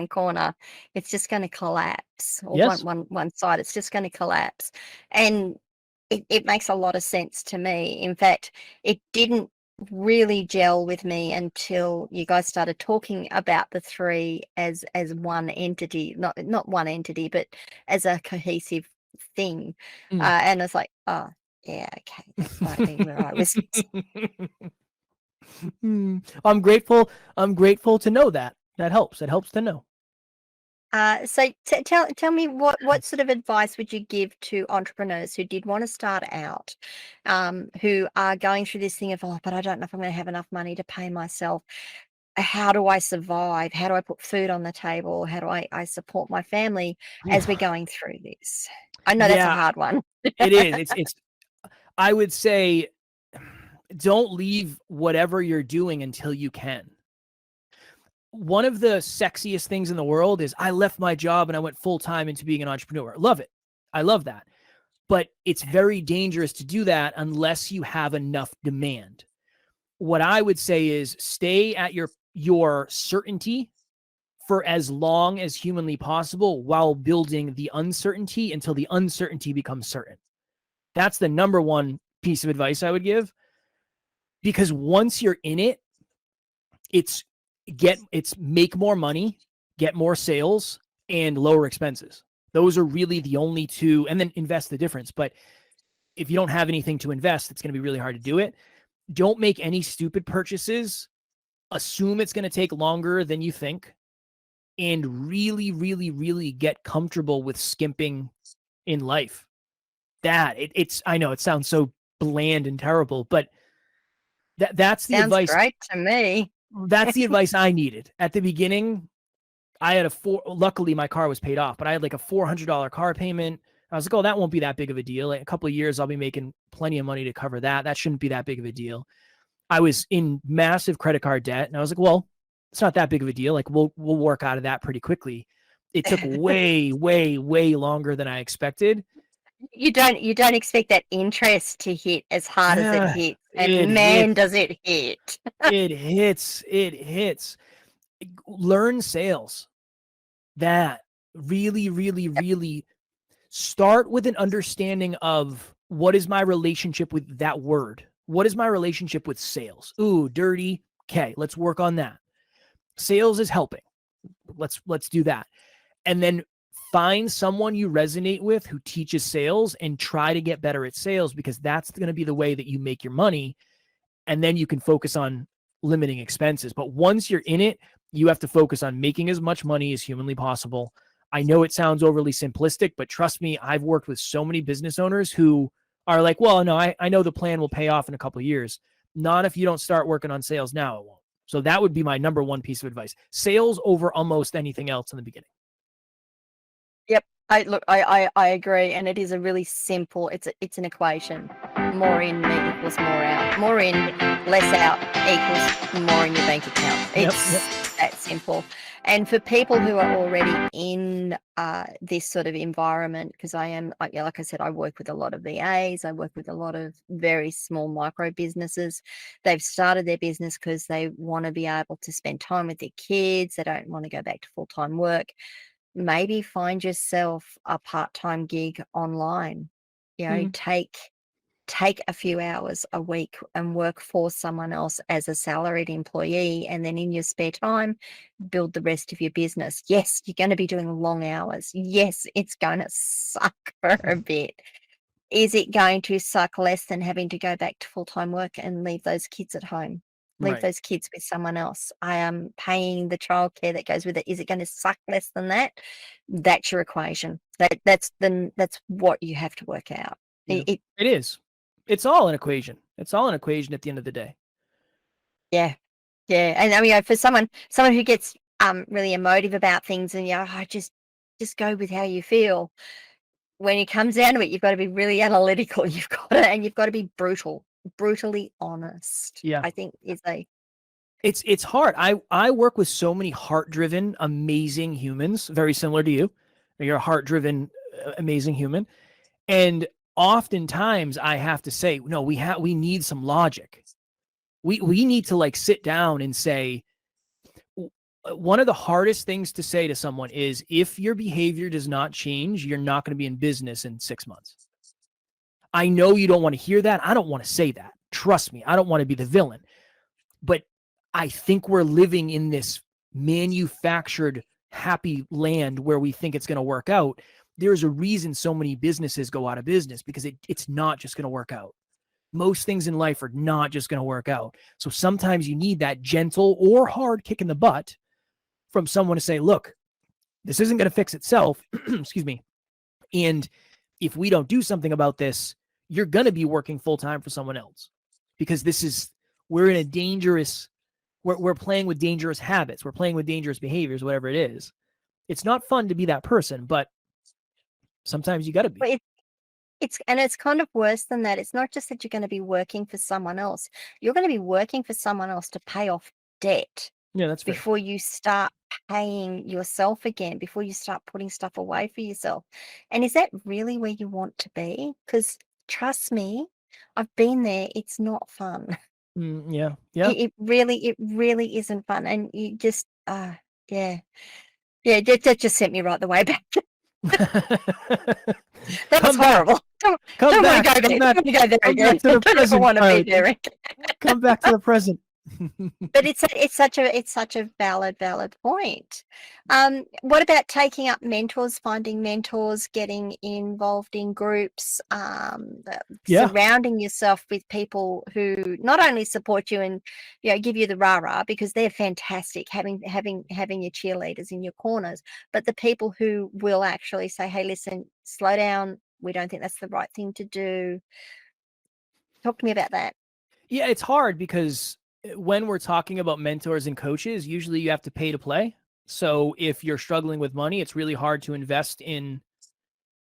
corner, it's just going to collapse, or Yes. one side, it's just going to collapse. And it makes a lot of sense to me. In fact, it didn't really gel with me until you guys started talking about the three as one entity, not one entity, but as a cohesive thing. And it's like, oh, yeah, okay, that might be where I was. I'm grateful to know that. That helps. It helps to know. So tell me, what sort of advice would you give to entrepreneurs who did want to start out, who are going through this thing of, oh, but I don't know if I'm going to have enough money to pay myself. How do I survive? How do I put food on the table? How do I support my family as we're going through this? I know that's a hard one. It is. It's I would say, don't leave whatever you're doing until you can. One of the sexiest things in the world is, I left my job and I went full time into being an entrepreneur. Love it. I love that. But it's very dangerous to do that unless you have enough demand. What I would say is, stay at your certainty for as long as humanly possible, while building the uncertainty until the uncertainty becomes certain. That's the number one piece of advice I would give. Because once you're in it, it's make more money, get more sales, and lower expenses. Those are really the only two, and then invest the difference. But if you don't have anything to invest, it's going to be really hard to do it. Don't make any stupid purchases. Assume it's going to take longer than you think, and really, really, really get comfortable with skimping in life. I know it sounds so bland and terrible, but that's the advice. Sounds great to me. That's the advice I needed at the beginning. I had luckily my car was paid off, but I had like a $400 car payment. I was like, oh, that won't be that big of a deal. Like, a couple of years, I'll be making plenty of money to cover that. That shouldn't be that big of a deal. I was in massive credit card debt, and I was like, well, it's not that big of a deal. Like, we'll work out of that pretty quickly. It took way, way, way longer than I expected. You don't expect that interest to hit as hard as it hits, and does it hit. It hits. Learn sales. That really, really, really start with an understanding of what is my relationship with that word? What is my relationship with sales? Ooh, dirty. Okay, let's work on that. Sales is helping. Let's do that. And then find someone you resonate with who teaches sales and try to get better at sales, because that's going to be the way that you make your money. And then you can focus on limiting expenses. But once you're in it, you have to focus on making as much money as humanly possible. I know it sounds overly simplistic, but trust me, I've worked with so many business owners who are like, well, no, I know the plan will pay off in a couple of years. Not if you don't start working on sales now, it won't. So that would be my number one piece of advice. Sales over almost anything else in the beginning. Yep. I agree, and it is a really simple. It's an equation. More in equals more out. More in, less out equals more in your bank account. It's that simple. And for people who are already in this sort of environment, because like I said, I work with a lot of VAs. I work with a lot of very small micro businesses. They've started their business because they want to be able to spend time with their kids. They don't want to go back to full-time work. Maybe find yourself a part-time gig online. Take a few hours a week and work for someone else as a salaried employee, and then in your spare time build the rest of your business. Yes, you're going to be doing long hours. Yes, it's going to suck for a bit. Is it going to suck less than having to go back to full-time work and leave those kids at home? Leave those kids with someone else. I am paying the childcare that goes with it. Is it going to suck less than that? That's your equation. That's what you have to work out. Yeah. It is. It's all an equation. It's all an equation at the end of the day. Yeah. Yeah. And I mean, for someone who gets really emotive about things, and just go with how you feel. When it comes down to it, you've got to be really analytical. You've got to be brutally honest. Yeah. I think it's hard. I work with so many heart-driven, amazing humans, very similar to you. You're a heart-driven, amazing human. And oftentimes I have to say, no, we need some logic. We need to like sit down and say, one of the hardest things to say to someone is, if your behavior does not change, you're not going to be in business in 6 months. I know you don't want to hear that. I don't want to say that. Trust me. I don't want to be the villain. But I think we're living in this manufactured happy land where we think it's going to work out. There's a reason so many businesses go out of business, because it's not just going to work out. Most things in life are not just going to work out. So sometimes you need that gentle or hard kick in the butt from someone to say, look, this isn't going to fix itself. Excuse me. And if we don't do something about this, you're going to be working full time for someone else, because we're in a dangerous, we're playing with dangerous habits. We're playing with dangerous behaviors, whatever it is. It's not fun to be that person, but sometimes you got to be. It's kind of worse than that. It's not just that you're going to be working for someone else. You're going to be working for someone else to pay off debt. Yeah, that's fair. Before you start paying yourself again, before you start putting stuff away for yourself. And is that really where you want to be? Because trust me, I've been there. It's not fun. Yeah. It really isn't fun. And you just, that just sent me right the way back. That was horrible. Don't want to go there. Don't go there again. I don't want to be there. Come back to the present. But it's such a valid point. What about taking up mentors, finding mentors, getting involved in groups, surrounding yourself with people who not only support you and give you the rah-rah, because they're fantastic, having your cheerleaders in your corners, but the people who will actually say, hey, listen, slow down, we don't think that's the right thing to do. Talk to me about that. Yeah, it's hard, because when we're talking about mentors and coaches, usually you have to pay to play. So if you're struggling with money, it's really hard to invest in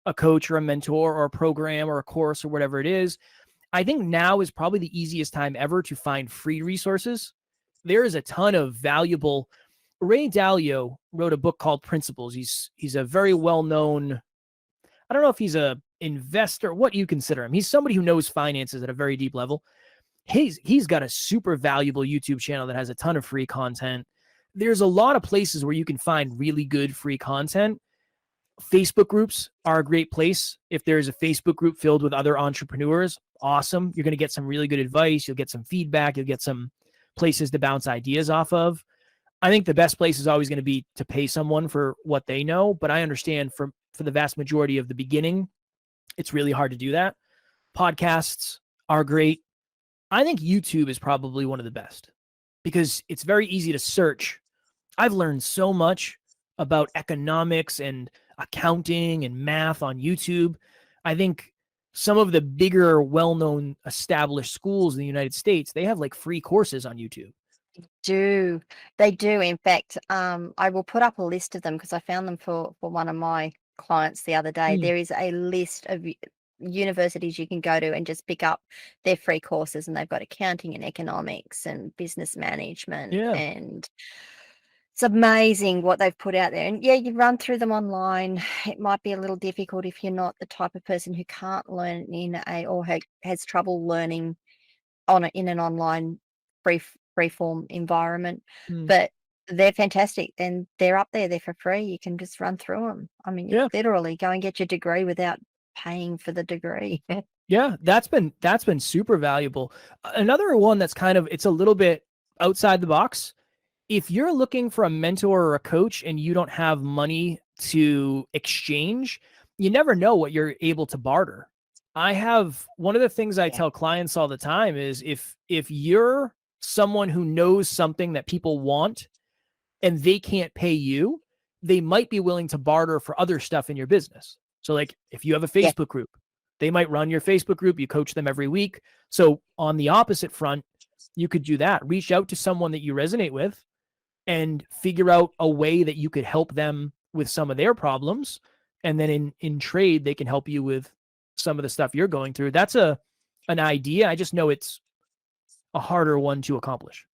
a coach or a mentor or a program or a course or whatever it is. I think now is probably the easiest time ever to find free resources. There is a ton of valuable. Ray Dalio wrote a book called Principles. He's a very well-known, I don't know if he's a investor, what you consider him. He's somebody who knows finances at a very deep level. He's got a super valuable YouTube channel that has a ton of free content. There's a lot of places where you can find really good free content. Facebook groups are a great place. If there's a Facebook group filled with other entrepreneurs, awesome. You're going to get some really good advice. You'll get some feedback. You'll get some places to bounce ideas off of. I think the best place is always going to be to pay someone for what they know, but I understand for the vast majority of the beginning, it's really hard to do that. Podcasts are great. I think YouTube is probably one of the best because it's very easy to search. I've learned so much about economics and accounting and math on YouTube. I think some of the bigger, well-known established schools in the United States, they have like free courses on YouTube. They do. In fact, I will put up a list of them because I found them for one of my clients the other day. There is a list of universities you can go to and just pick up their free courses, and they've got accounting and economics and business management, Yeah. and it's amazing what they've put out there. And yeah, you run through them online. It might be a little difficult if you're not the type of person who can't learn or has trouble learning in an online free form environment, Mm. but they're fantastic and they're up there. They're for free. You can just run through them. I mean, you Yeah. literally go and get your degree without paying for the degree. Yeah, that's been super valuable. Another one that's it's a little bit outside the box. If you're looking for a mentor or a coach and you don't have money to exchange, you never know what you're able to barter. I have one of the things I Yeah. tell clients all the time is if you're someone who knows something that people want and they can't pay you, they might be willing to barter for other stuff in your business. So like if you have a Yeah. Facebook group, they might run your Facebook group, you coach them every week. So on the opposite front, you could do that. Reach out to someone that you resonate with and figure out a way that you could help them with some of their problems. And then in trade, they can help you with some of the stuff you're going through. That's an idea. I just know it's a harder one to accomplish.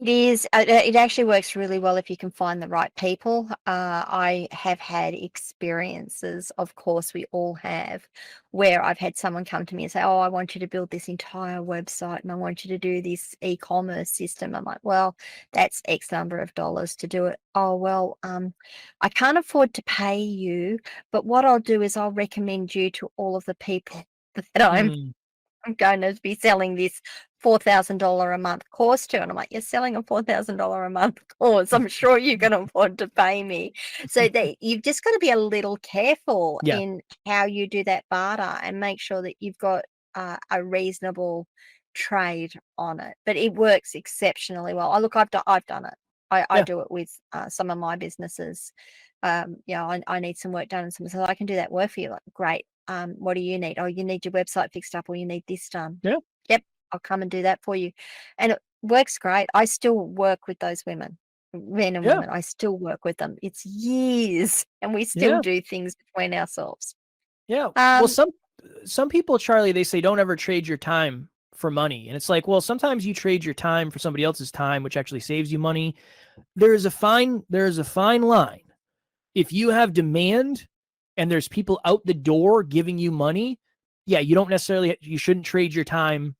It is. It actually works really well if you can find the right people. I have had experiences, of course, we all have, where I've had someone come to me and say, "Oh, I want you to build this entire website and I want you to do this e-commerce system." I'm like, "Well, that's X number of dollars to do it." "Oh, well, I can't afford to pay you, but what I'll do is I'll recommend you to all of the people that I'm going to be selling this $4,000 a month course to." And I'm like, "You're selling a $4,000 a month course. I'm sure you can afford to pay me." So you've just got to be a little careful Yeah. in how you do that barter and make sure that you've got a reasonable trade on it. But it works exceptionally well. I've done it. I Yeah. do it with some of my businesses. I need some work done, and someone says, "I can do that work for you." Like, great. What do you need? "Oh, you need your website fixed up, or you need this done." Yeah. "Yep, I'll come and do that for you." And it works great. I still work with those men and Yeah. women. I still work with them. It's years, and we still Yeah. do things between ourselves. Yeah. Well, Um, some people, Charlie, they say don't ever trade your time for money. And it's like, well, sometimes you trade your time for somebody else's time, which actually saves you money. There's a fine line. If you have demand and there's people out the door giving you money, yeah, you shouldn't trade your time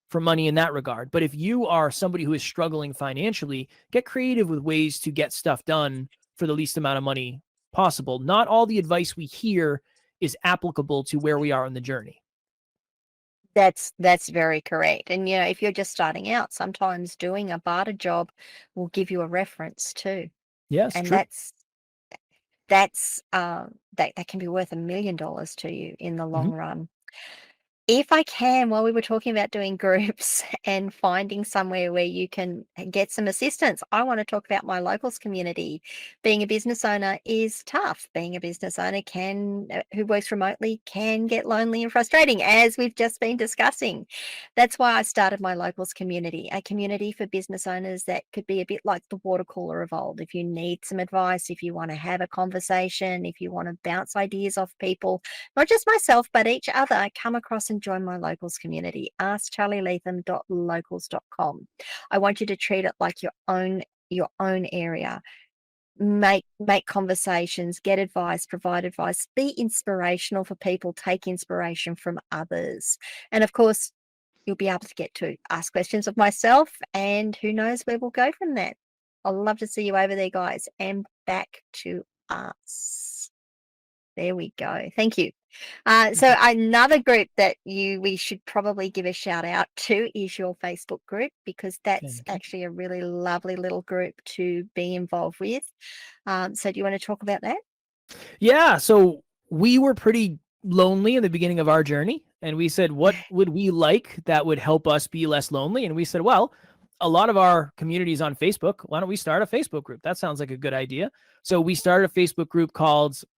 for money in that regard. But if you are somebody who is struggling financially, get creative with ways to get stuff done for the least amount of money possible. Not all the advice we hear is applicable to where we are on the journey. that's very correct. And if you're just starting out, sometimes doing a barter job will give you a reference too, Yes, and true. that can be worth $1 million to you in the Hmm. long run. If I can, while we were talking about doing groups and finding somewhere where you can get some assistance, I want to talk about my locals community. Being a business owner is tough. Being a business owner who works remotely can get lonely and frustrating, as we've just been discussing. That's why I started my locals community, a community for business owners that could be a bit like the water cooler of old. If you need some advice, if you want to have a conversation, if you want to bounce ideas off people, not just myself, but each other, come across and join my locals community. AskCharlieLeetham.locals.com. I want you to treat it like your own area. Make conversations, get advice, provide advice, be inspirational for people, take inspiration from others. And of course, you'll be able to get to ask questions of myself, and who knows where we'll go from that. I'd love to see you over there, guys, and back to us. There we go. Thank you. So another group that we should probably give a shout out to is your Facebook group, because that's Thank you. actually a really lovely little group to be involved with. So do you want to talk about that? Yeah. So we were pretty lonely in the beginning of our journey. And we said, what would we like that would help us be less lonely? And we said, well, a lot of our communities on Facebook. Why don't we start a Facebook group? That sounds like a good idea. So we started a Facebook group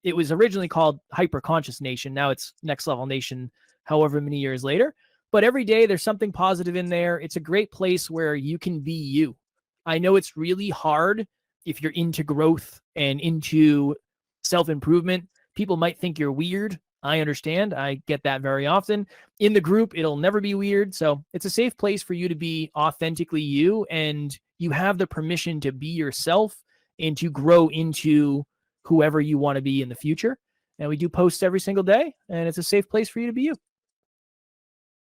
it was originally called Hyper Conscious Nation. Now it's Next Level Nation, however many years later. But every day there's something positive in there. It's a great place where you can be you. I know it's really hard if you're into growth and into self-improvement. People might think you're weird. I understand. I get that very often. In the group, it'll never be weird. So it's a safe place for you to be authentically you, and you have the permission to be yourself and to grow into whoever you want to be in the future. And we do posts every single day, and it's a safe place for you to be you.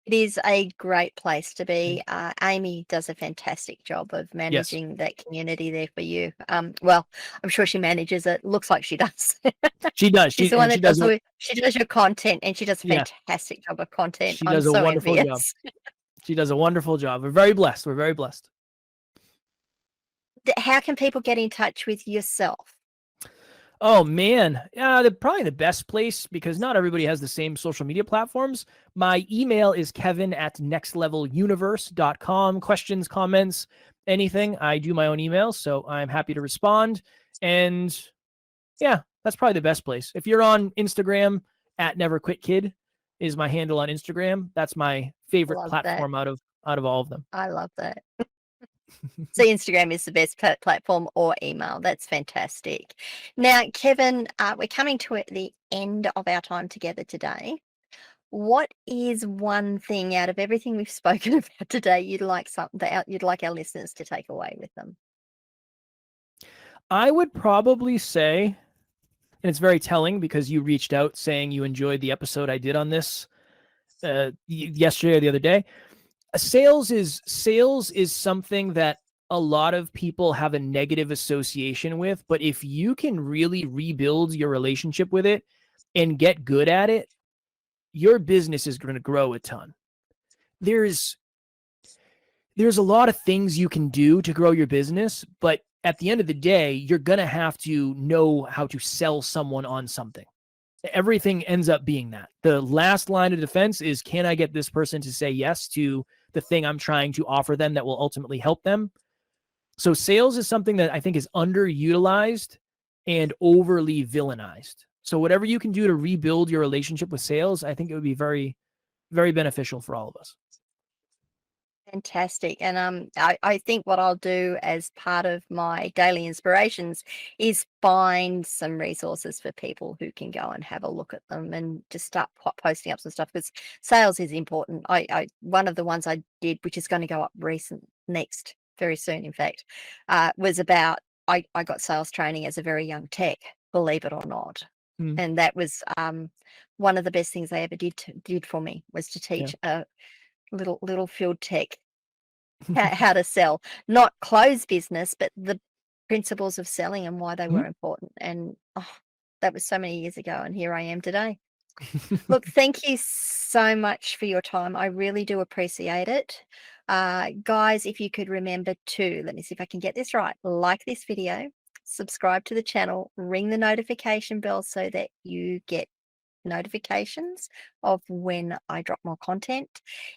It is a great place to be. Amy does a fantastic job of Yes, managing that community there for you. Well, I'm sure she manages it. Looks like she does. she does. She's the one that does she does your content, and she does a Yeah, fantastic job of content. she I'm does a so wonderful job. envious. She does a wonderful job. We're very blessed. We're very blessed. How can people get in touch with yourself? Oh man, probably the best place, because not everybody has the same social media platforms. My email is kevin@nextleveluniverse.com. Questions, comments, anything. I do my own emails, so I'm happy to respond. And yeah, that's probably the best place. If you're on Instagram, @NeverQuitKid is my handle on Instagram. That's my favorite Love that. platform out of all of them. I love that. So Instagram is the best platform, or email. That's fantastic. Now, Kevin, we're coming to the end of our time together today. What is one thing out of everything we've spoken about today you'd like our listeners to take away with them? I would probably say, and it's very telling because you reached out saying you enjoyed the episode I did on this yesterday or the other day. Sales is something that a lot of people have a negative association with, but if you can really rebuild your relationship with it and get good at it, your business is going to grow a ton. There's a lot of things you can do to grow your business, but at the end of the day, you're going to have to know how to sell someone on something. Everything ends up being that. The last line of defense is, can I get this person to say yes to the thing I'm trying to offer them that will ultimately help them? So sales is something that I think is underutilized and overly villainized. So whatever you can do to rebuild your relationship with sales, I think it would be very, very beneficial for all of us. Fantastic. And I think what I'll do as part of my daily inspirations is find some resources for people who can go and have a look at them, and just start posting up some stuff, because sales is important. One of the ones I did, which is going to go up next very soon, in fact, was about I got sales training as a very young tech, believe it or not. And that was one of the best things they ever did for me, was to teach a little field tech how to sell, not close business, but the principles of selling and why they were important. And that was so many years ago, and here I am today. Look, thank you so much for your time. I really do appreciate it. Guys, if you could remember to, let me see if I can get this right, like this video, subscribe to the channel, ring the notification bell so that you get notifications of when I drop more content.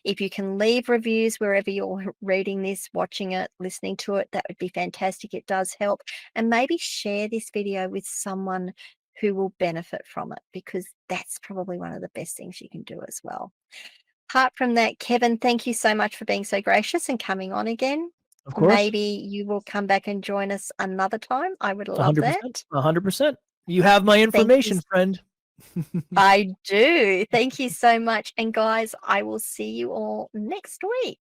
If you can leave reviews wherever you're reading this, watching it, listening to it, that would be fantastic. It does help. And maybe share this video with someone who will benefit from it, because that's probably one of the best things you can do as well. Apart from that, Kevin, thank you so much for being so gracious and coming on again. Of course. Maybe you will come back and join us another time. I would love 100%, that. 100%. You have my information, friend. I do. Thank you so much. And guys, I will see you all next week.